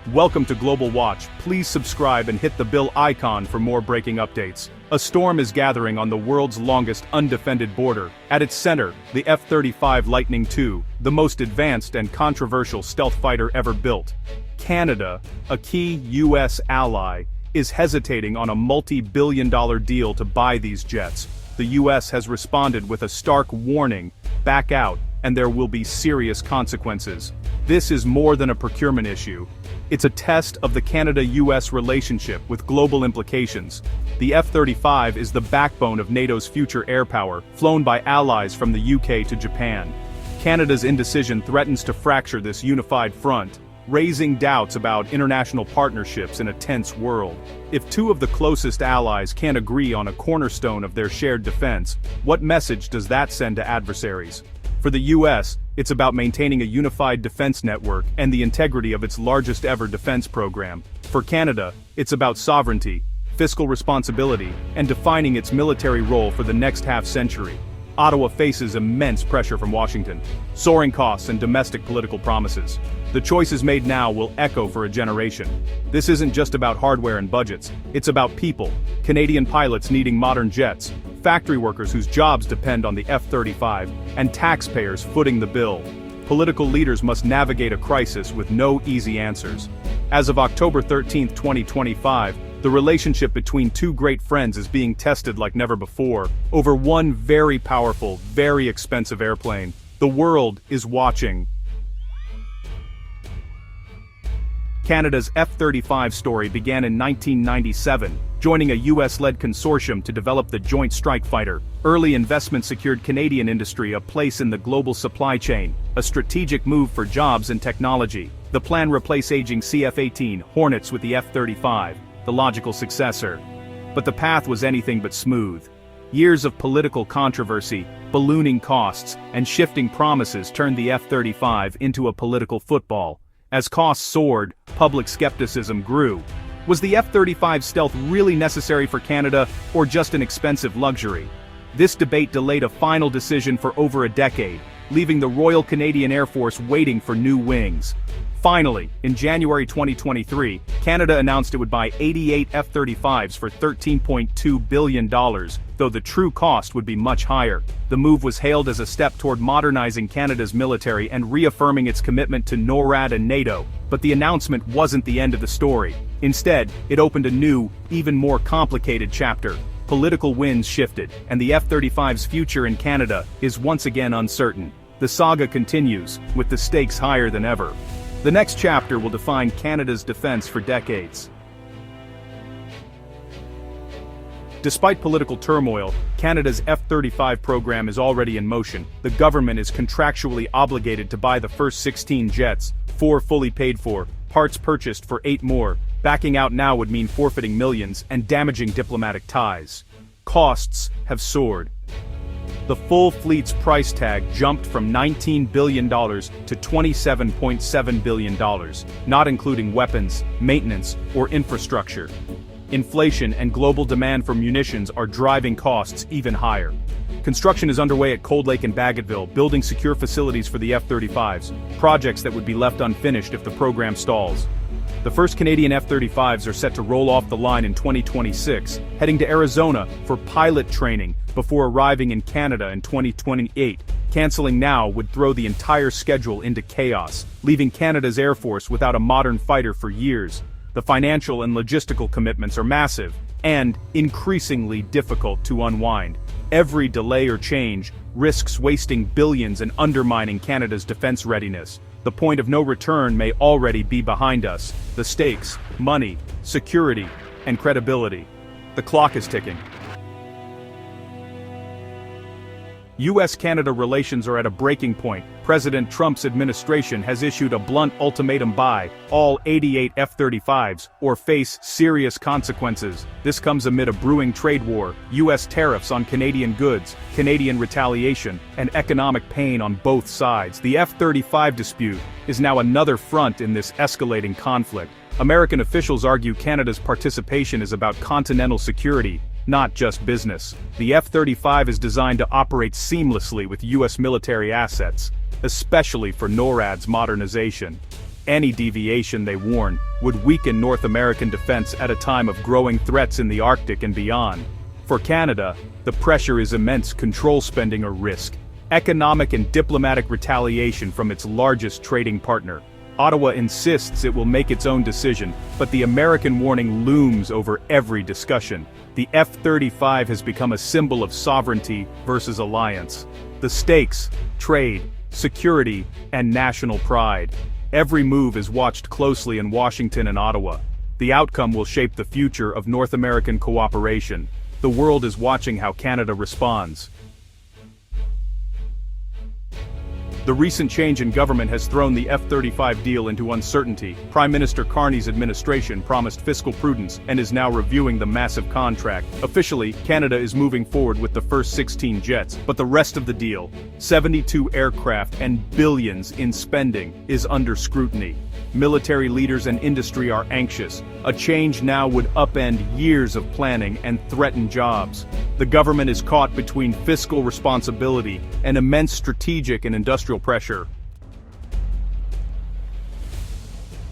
Welcome to Global Watch. Please subscribe and hit the bell icon for more breaking updates. A storm is gathering on the world's longest undefended border. At its center, the F-35 Lightning II, the most advanced and controversial stealth fighter ever built. Canada, a key U.S. ally, is hesitating on a multi-billion-dollar deal to buy these jets. The U.S. has responded with a stark warning: back out, and there will be serious consequences. This is more than a procurement issue. It's a test of the Canada-US relationship with global implications. The F-35 is the backbone of NATO's future air power, flown by allies from the UK to Japan. Canada's indecision threatens to fracture this unified front, raising doubts about international partnerships in a tense world. If two of the closest allies can't agree on a cornerstone of their shared defense, what message does that send to adversaries? For the US, it's about maintaining a unified defense network and the integrity of its largest ever defense program. For Canada, it's about sovereignty, fiscal responsibility, and defining its military role for the next half-century. Ottawa faces immense pressure from Washington, soaring costs and domestic political promises. The choices made now will echo for a generation. This isn't just about hardware and budgets, it's about people, Canadian pilots needing modern jets, factory workers whose jobs depend on the F-35, and taxpayers footing the bill. Political leaders must navigate a crisis with no easy answers. As of October 13, 2025, the relationship between two great friends is being tested like never before, over one very powerful, very expensive airplane. The world is watching. Canada's F-35 story began in 1997, joining a US-led consortium to develop the Joint Strike Fighter. Early investment secured Canadian industry a place in the global supply chain, a strategic move for jobs and technology. The plan replaced aging CF-18 Hornets with the F-35, the logical successor. But the path was anything but smooth. Years of political controversy, ballooning costs, and shifting promises turned the F-35 into a political football. As costs soared, public skepticism grew. Was the F-35 stealth really necessary for Canada, or just an expensive luxury? This debate delayed a final decision for over a decade, leaving the Royal Canadian Air Force waiting for new wings. Finally, in January 2023, Canada announced it would buy 88 F-35s for $13.2 billion, though the true cost would be much higher. The move was hailed as a step toward modernizing Canada's military and reaffirming its commitment to NORAD and NATO. But the announcement wasn't the end of the story. Instead, it opened a new, even more complicated chapter. Political winds shifted, and the F-35's future in Canada is once again uncertain. The saga continues, with the stakes higher than ever. The next chapter will define Canada's defense for decades. Despite political turmoil, Canada's F-35 program is already in motion. The government is contractually obligated to buy the first 16 jets, 4 fully paid for, parts purchased for 8 more. Backing out now would mean forfeiting millions and damaging diplomatic ties. Costs have soared. The full fleet's price tag jumped from $19 billion to $27.7 billion, not including weapons, maintenance, or infrastructure. Inflation and global demand for munitions are driving costs even higher. Construction is underway at Cold Lake and Bagotville, building secure facilities for the F-35s, projects that would be left unfinished if the program stalls. The first Canadian F-35s are set to roll off the line in 2026, heading to Arizona for pilot training before arriving in Canada in 2028. Canceling now would throw the entire schedule into chaos, leaving Canada's Air Force without a modern fighter for years. The financial and logistical commitments are massive, and increasingly difficult to unwind. Every delay or change risks wasting billions and undermining Canada's defense readiness. The point of no return may already be behind us. The stakes, money, security, and credibility. The clock is ticking. U.S. Canada relations are at a breaking point. President Trump's administration has issued a blunt ultimatum: buy all 88 F-35s or face serious consequences. This comes amid a brewing trade war, U.S. tariffs on Canadian goods, Canadian retaliation, and economic pain on both sides. The F-35 dispute is now another front in this escalating conflict. American officials argue Canada's participation is about continental security, not just business. The F-35 is designed to operate seamlessly with U.S. military assets, especially for NORAD's modernization. Any deviation, they warn, would weaken North American defense at a time of growing threats in the Arctic and beyond. For Canada, the pressure is immense: control spending or risk, economic and diplomatic retaliation from its largest trading partner. Ottawa insists it will make its own decision, but the American warning looms over every discussion. The F-35 has become a symbol of sovereignty versus alliance. The stakes: trade, security, and national pride. Every move is watched closely in Washington and Ottawa. The outcome will shape the future of North American cooperation. The world is watching how Canada responds. The recent change in government has thrown the F-35 deal into uncertainty. Prime Minister Carney's administration promised fiscal prudence and is now reviewing the massive contract. Officially, Canada is moving forward with the first 16 jets, but the rest of the deal, 72 aircraft and billions in spending, is under scrutiny. Military leaders and industry are anxious. A change now would upend years of planning and threaten jobs. The government is caught between fiscal responsibility and immense strategic and industrial pressure.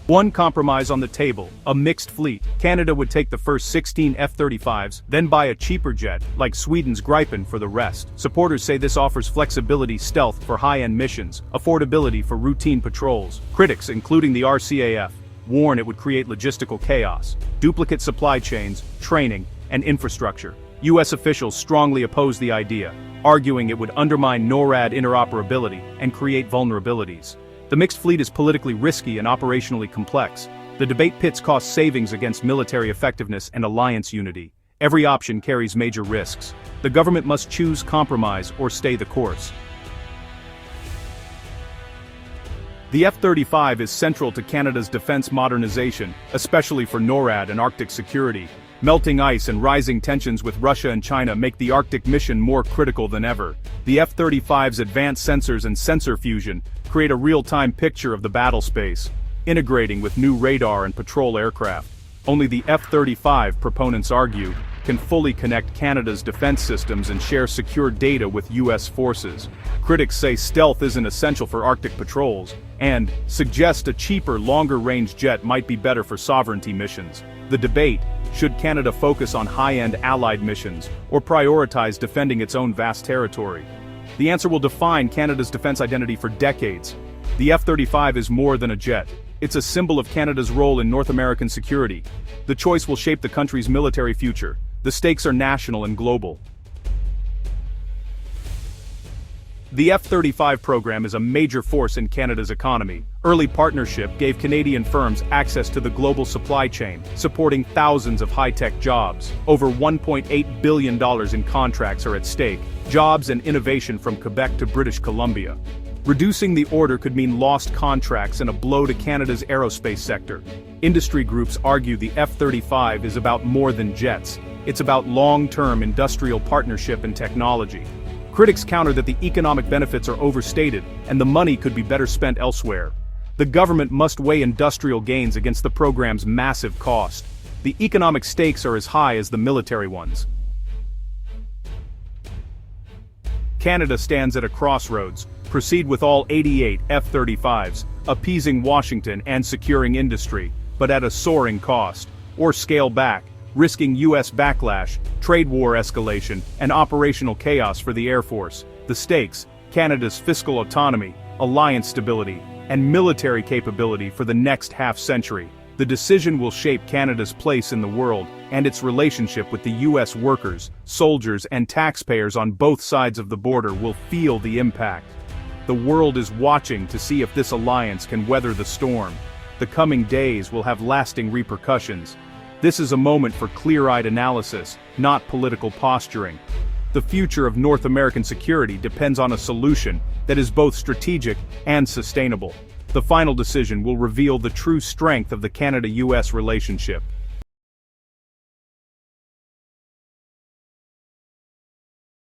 One compromise on the table: a mixed fleet. Canada would take the first 16 F-35s, then buy a cheaper jet, like Sweden's Gripen, for the rest. Supporters say this offers flexibility, stealth for high-end missions, affordability for routine patrols. Critics, including the RCAF, warn it would create logistical chaos, duplicate supply chains, training, and infrastructure. U.S. officials strongly oppose the idea, arguing it would undermine NORAD interoperability and create vulnerabilities. The mixed fleet is politically risky and operationally complex. The debate pits cost savings against military effectiveness and alliance unity. Every option carries major risks. The government must choose compromise or stay the course. The F-35 is central to Canada's defense modernization, especially for NORAD and Arctic security. Melting ice and rising tensions with Russia and China make the Arctic mission more critical than ever. The F-35's advanced sensors and sensor fusion create a real-time picture of the battle space, integrating with new radar and patrol aircraft. Only the F-35, proponents argue, can fully connect Canada's defense systems and share secure data with U.S. forces. Critics say stealth isn't essential for Arctic patrols, and suggest a cheaper, longer-range jet might be better for sovereignty missions. The debate: should Canada focus on high-end allied missions, or prioritize defending its own vast territory? The answer will define Canada's defense identity for decades. The F-35 is more than a jet. It's a symbol of Canada's role in North American security. The choice will shape the country's military future. The stakes are national and global. The F-35 program is a major force in Canada's economy. Early partnership gave Canadian firms access to the global supply chain, supporting thousands of high-tech jobs. Over $1.8 billion in contracts are at stake, jobs and innovation from Quebec to British Columbia. Reducing the order could mean lost contracts and a blow to Canada's aerospace sector. Industry groups argue the F-35 is about more than jets. It's about long-term industrial partnership and technology. Critics counter that the economic benefits are overstated and the money could be better spent elsewhere. The government must weigh industrial gains against the program's massive cost. The economic stakes are as high as the military ones. Canada stands at a crossroads: proceed with all 88 F-35s, appeasing Washington and securing industry, but at a soaring cost, or scale back, risking U.S. backlash, trade war escalation, and operational chaos for the Air Force. The stakes: Canada's fiscal autonomy, alliance stability, and military capability for the next half-century. The decision will shape Canada's place in the world and its relationship with the U.S. workers, soldiers, and taxpayers on both sides of the border will feel the impact. The world is watching to see if this alliance can weather the storm. The coming days will have lasting repercussions. This is a moment for clear-eyed analysis, not political posturing. The future of North American security depends on a solution that is both strategic and sustainable. The final decision will reveal the true strength of the Canada-US relationship.